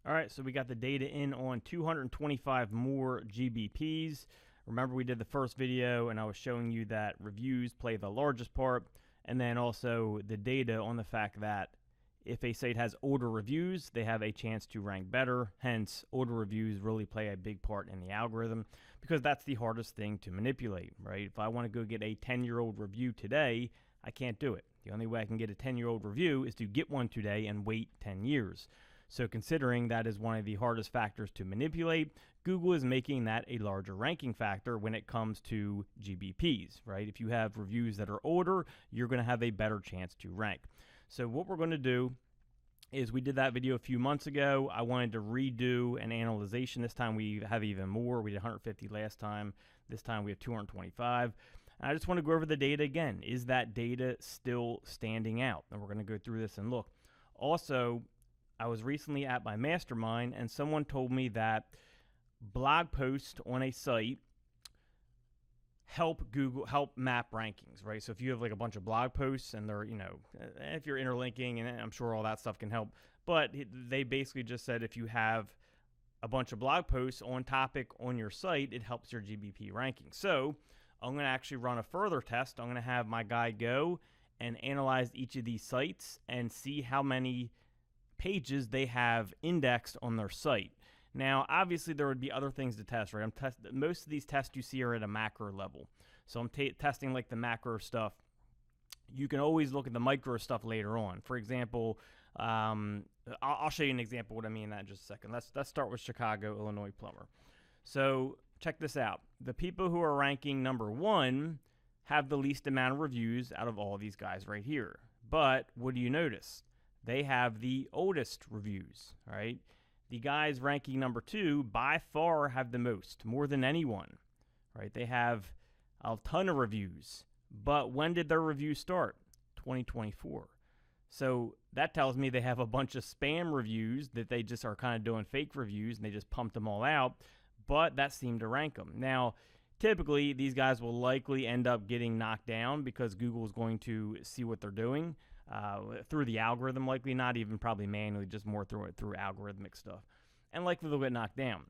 All right, so we got the data in on 225 more GBPs. Remember, we did the first video and I was showing you that reviews play the largest part, and then also the data on the fact that if a site has older reviews, they have a chance to rank better. Hence, older reviews really play a big part in the algorithm because that's the hardest thing to manipulate, right? If I want to go get a 10-year-old review today, I can't do it. The only way I can get a 10-year-old review is to get one today and wait 10 years. So considering that is one of the hardest factors to manipulate, Google is making that a larger ranking factor when it comes to GBPs, right? If you have reviews that are older, you're going to have a better chance to rank. So what we're going to do is we did that video a few months ago. I wanted to redo an analyzation. This time we have even more. We did 150 last time. This time we have 225. I just want to go over the data again. Is that data still standing out? And we're going to go through this and look. Also, I was recently at my mastermind and someone told me that blog posts on a site help map rankings, right? So if you have like a bunch of blog posts and they're, if you're interlinking, and I'm sure all that stuff can help, but they basically just said if you have a bunch of blog posts on topic on your site, it helps your GBP ranking. So I'm going to actually run a further test. I'm going to have my guy go and analyze each of these sites and see how many pages they have indexed on their site. Now, obviously, there would be other things to test, right? Most of these tests you see are at a macro level. So I'm testing like the macro stuff. You can always look at the micro stuff later on. For example, I'll show you an example of what I mean in that in just a second. Let's start with Chicago, Illinois plumber. So check this out. The people who are ranking number 1 have the least amount of reviews out of all these guys right here. But what do you notice? They have the oldest reviews, right? The guys ranking number 2 by far have the most, more than anyone, right? They have a ton of reviews, but when did their reviews start? 2024. So that tells me they have a bunch of spam reviews that they just are kind of doing fake reviews and they just pumped them all out, but that seemed to rank them. Now, typically, these guys will likely end up getting knocked down because Google is going to see what they're doing. Through the algorithm, likely not even probably manually, just more through algorithmic stuff, and likely they'll get knocked down.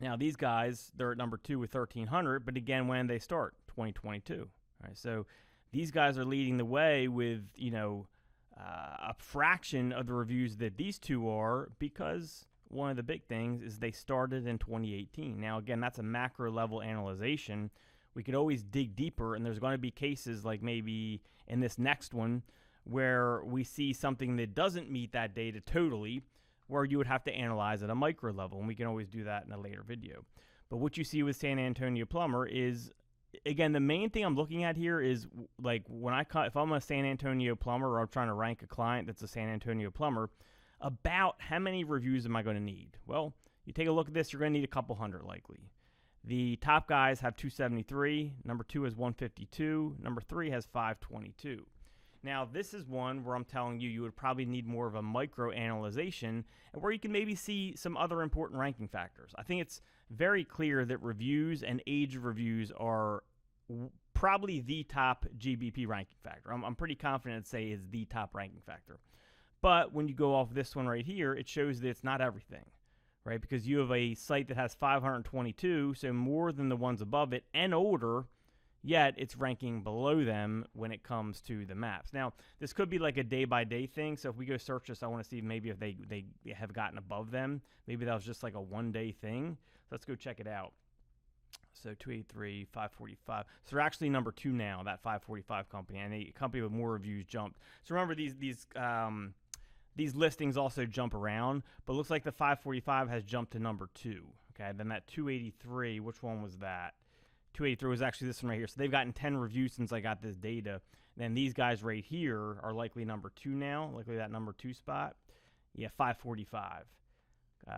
Now these guys, they're at number 2 with 1,300, but again, when they start? 2022. All right, so these guys are leading the way with a fraction of the reviews that these two are, because one of the big things is they started in 2018. Now again, that's a macro level analyzation. We could always dig deeper, and there's going to be cases like maybe in this next one where we see something that doesn't meet that data totally, where you would have to analyze at a micro level, and we can always do that in a later video. But what you see with San Antonio plumber is, again, the main thing I'm looking at here is like if I'm a San Antonio plumber or I'm trying to rank a client that's a San Antonio plumber, about how many reviews am I going to need? Well, you take a look at this, you're going to need a couple hundred likely. The top guys have 273, number 2 has 152, number 3 has 522. Now, this is one where I'm telling you would probably need more of a micro analyzation and where you can maybe see some other important ranking factors. I think it's very clear that reviews and age of reviews are probably the top GBP ranking factor. I'm pretty confident to say is the top ranking factor. But when you go off this one right here, it shows that it's not everything, right? Because you have a site that has 522, so more than the ones above it and older, yet it's ranking below them when it comes to the maps. Now, this could be like a day-by-day thing, so if we go search this, I want to see maybe if they have gotten above them. Maybe that was just like a one-day thing. So let's go check it out. So 283, 545. So they're actually number 2 now, that 545 company, and a company with more reviews jumped. So remember, these listings also jump around, but it looks like the 545 has jumped to number 2. Okay, then that 283, which one was that? 283 was actually this one right here. So they've gotten 10 reviews since I got this data. And then these guys right here are likely number 2 now, likely that number 2 spot. Yeah, 545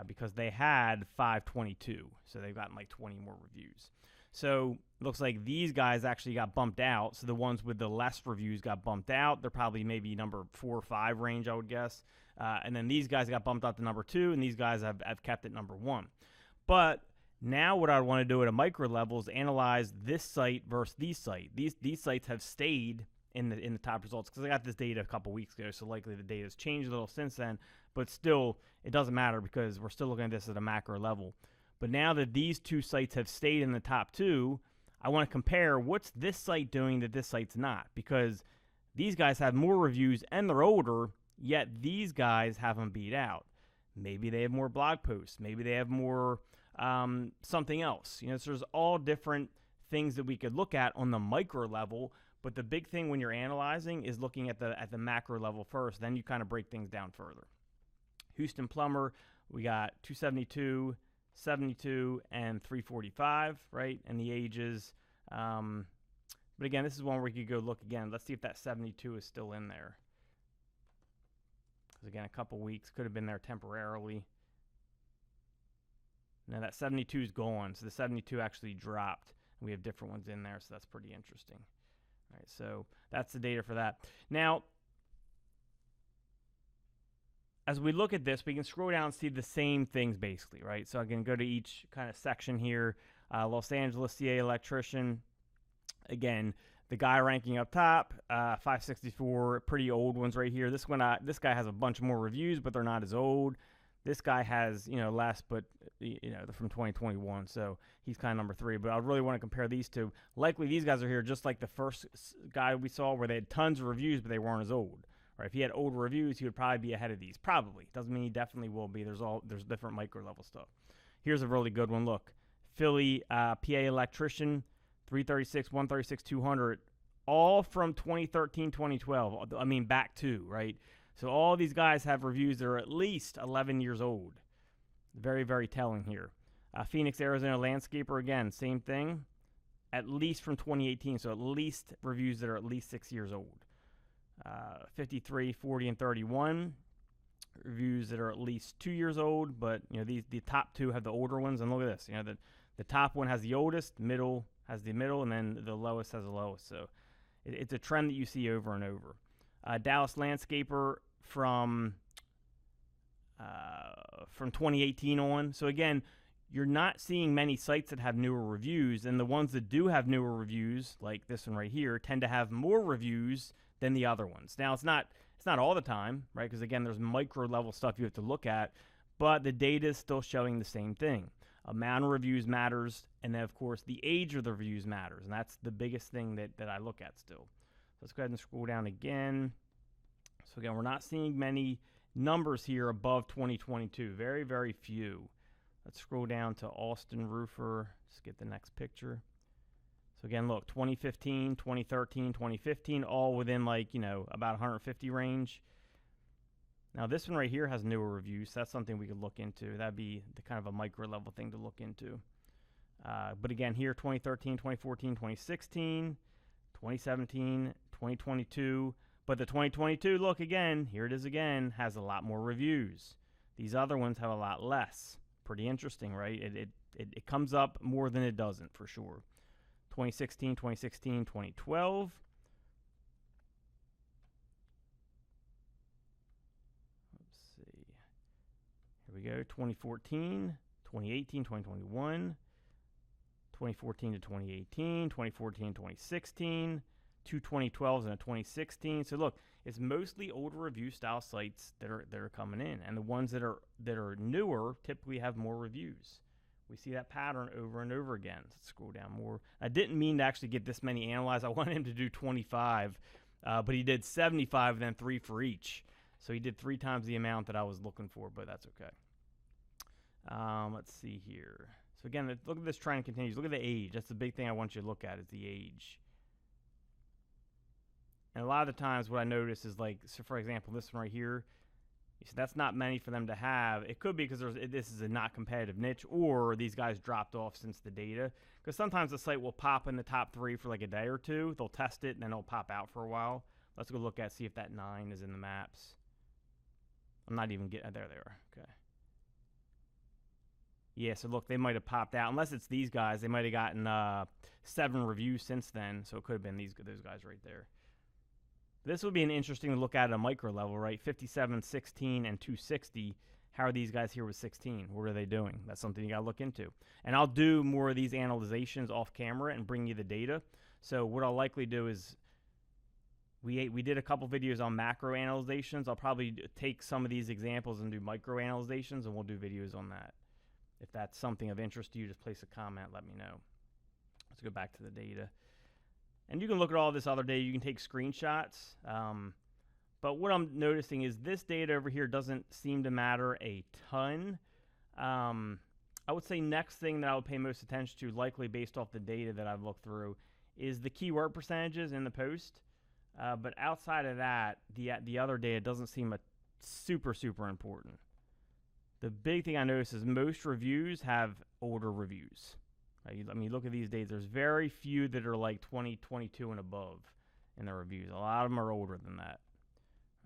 because they had 522. So they've gotten like 20 more reviews. So it looks like these guys actually got bumped out. So the ones with the less reviews got bumped out. They're probably maybe number 4 or 5 range, I would guess. And then these guys got bumped out to number 2, and these guys have kept it number 1. But now what I want to do at a micro level is analyze this site versus these sites. These sites have stayed in the top results because I got this data a couple weeks ago, so likely the data has changed a little since then. but still, it doesn't matter because we're still looking at this at a macro level. But now that these two sites have stayed in the top 2, I want to compare what's this site doing that this site's not, because these guys have more reviews and they're older, yet these guys have them beat out. Maybe they have more blog posts. Maybe they have more something else. So there's all different things that we could look at on the micro level, but the big thing when you're analyzing is looking at the macro level first. Then you kind of break things down further. Houston Plumber, we got 272, 72, and 345, right? And the ages. But again, this is one where we could go look again. Let's see if that 72 is still in there. Because again, a couple weeks could have been there temporarily. Now that 72 is gone, so the 72 actually dropped. We have different ones in there, so that's pretty interesting. All right, so that's the data for that. Now, as we look at this, we can scroll down and see the same things basically, right? So I can go to each kind of section here. Los Angeles CA electrician. Again, the guy ranking up top, 564, pretty old ones right here. This guy has a bunch more reviews, but they're not as old. This guy has, less, but, they're from 2021, so he's kind of number 3. But I really want to compare these two. Likely these guys are here just like the first guy we saw where they had tons of reviews, but they weren't as old. Right? If he had older reviews, he would probably be ahead of these. Probably. Doesn't mean he definitely will be. There's different micro-level stuff. Here's a really good one. Look. Philly PA electrician, 336, 136, 200, all from 2013, 2012. I mean, back to, right? So all these guys have reviews that are at least 11 years old. Very, very telling here. Phoenix, Arizona landscaper, again, same thing. At least from 2018, so at least reviews that are at least 6 years old. 53, 40, and 31. Reviews that are at least 2 years old, but the top 2 have the older ones. And look at this. The top one has the oldest, middle has the middle, and then the lowest has the lowest. So it's a trend that you see over and over. Dallas landscaper from 2018 on. So again, you're not seeing many sites that have newer reviews, and the ones that do have newer reviews, like this one right here, tend to have more reviews than the other ones. Now it's not all the time, right? Because again, there's micro level stuff you have to look at, but the data is still showing the same thing. Amount of reviews matters, and then of course the age of the reviews matters, and that's the biggest thing that I look at still. So let's go ahead and scroll down again. So again, we're not seeing many numbers here above 2022. Very, very few. Let's scroll down to Austin Roofer. Let's get the next picture. So again, look, 2015, 2013, 2015, all within about 150 range. Now this one right here has newer reviews. So that's something we could look into. That'd be the kind of a micro level thing to look into. But again, here 2013, 2014, 2016, 2017, 2022. But the 2022, look again, here it is again, has a lot more reviews. These other ones have a lot less. Pretty interesting, right? It comes up more than it doesn't, for sure. 2016, 2016, 2012. Let's see. Here we go. 2014, 2018, 2021. 2014 to 2018, 2014 to 2016. 2 2012s and a 2016. So look, it's mostly older review style sites that are coming in, and the ones that are newer typically have more reviews. We see that pattern over and over again. Let's scroll down more. I didn't mean to actually get this many analyzed. I wanted him to do 25, but he did 75 and then 3 for each. So he did 3 times the amount that I was looking for, but that's okay. Let's see here. So again, look at this trend continues. Look at the age. That's the big thing I want you to look at, is the age. And a lot of the times what I notice is so for example, this one right here, you see that's not many for them to have. It could be because this is a not competitive niche, or these guys dropped off since the data. Because sometimes the site will pop in the top 3 for a day or two. They'll test it, and then it'll pop out for a while. Let's go look see if that 9 is in the maps. I'm not even getting, there they are, okay. Yeah, so look, they might have popped out. Unless it's these guys, they might have gotten 7 reviews since then, so it could have been those guys right there. This would be an interesting to look at a micro level, right? 57, 16, and 260. How are these guys here with 16? What are they doing? That's something you got to look into. And I'll do more of these analyzations off camera and bring you the data. So what I'll likely do is We did a couple videos on macro analyzations. I'll probably take some of these examples and do micro analyzations, and we'll do videos on that. If that's something of interest to you, just place a comment, let me know. Let's go back to the data. And you can look at all this other data. You can take screenshots. But what I'm noticing is this data over here doesn't seem to matter a ton. I would say next thing that I would pay most attention to, likely based off the data that I've looked through, is the keyword percentages in the post. But outside of that, the other data doesn't seem super important. The big thing I notice is most reviews have older reviews. Right? I mean, look at these days. There's very few that are like 2022 and above in the reviews. A lot of them are older than that.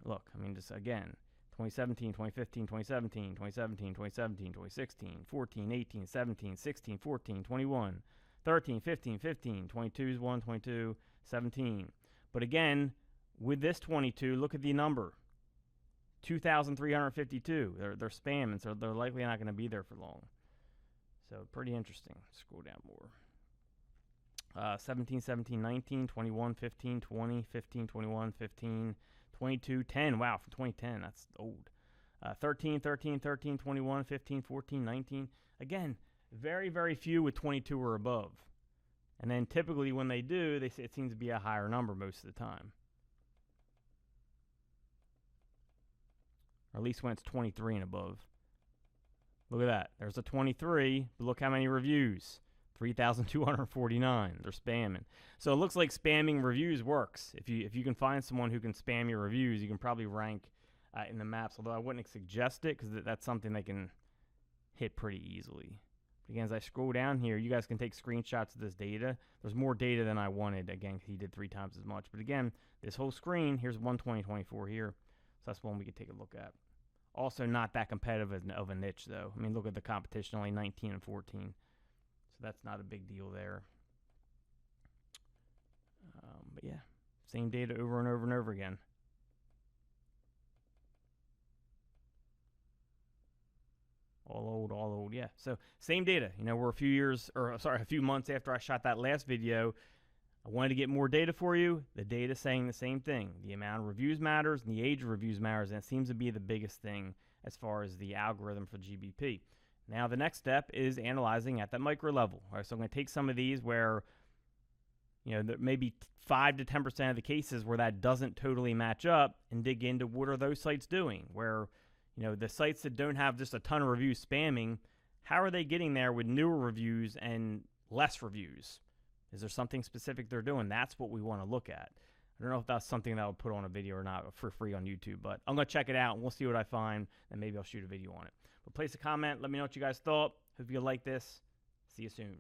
Look, I mean, just again, 2017, 2015, 2017, 2017, 2017, 2016, 14, 18, 17, 16, 14, 21, 13, 15, 15, 22's 1, 22, 17. But again, with this 22, look at the number. 2,352. They're spamming, so they're likely not going to be there for long. So pretty interesting. Scroll down more. 17, 17, 19, 21, 15, 20, 15, 21, 15, 22, 10. Wow, for 2010, that's old. 13, 13, 13, 21, 15, 14, 19. Again, very few with 22 or above. And then typically when they do, they say it seems to be a higher number most of the time. Or at least when it's 23 and above. Look at that. There's a 23, but look how many reviews. 3,249. They're spamming. So it looks like spamming reviews works. If you can find someone who can spam your reviews, you can probably rank in the maps. Although I wouldn't suggest it because that's something they can hit pretty easily. But again, as I scroll down here, you guys can take screenshots of this data. There's more data than I wanted. Again, because he did 3 times as much. But again, this whole screen, here's 12024 here. So that's one we could take a look at. Also not that competitive of a niche, though. I mean, look at the competition, only 19 and 14. So that's not a big deal there. But yeah, same data over and over and over again. All old, yeah. So same data. You know, we're a few months after I shot that last video. I wanted to get more data for you. The data saying the same thing. The amount of reviews matters and the age of reviews matters, and it seems to be the biggest thing as far as the algorithm for GBP. Now the next step is analyzing at that micro level. All right, so I'm going to take some of these where, you know, there may be 5 to 10% of the cases where that doesn't totally match up, and dig into what are those sites doing. Where, you know, the sites that don't have just a ton of reviews spamming, how are they getting there with newer reviews and less reviews? Is there something specific they're doing? That's what we want to look at. I don't know if that's something that I'll put on a video or not for free on YouTube, but I'm going to check it out and we'll see what I find, and maybe I'll shoot a video on it. But place a comment. Let me know what you guys thought. Hope you like this. See you soon.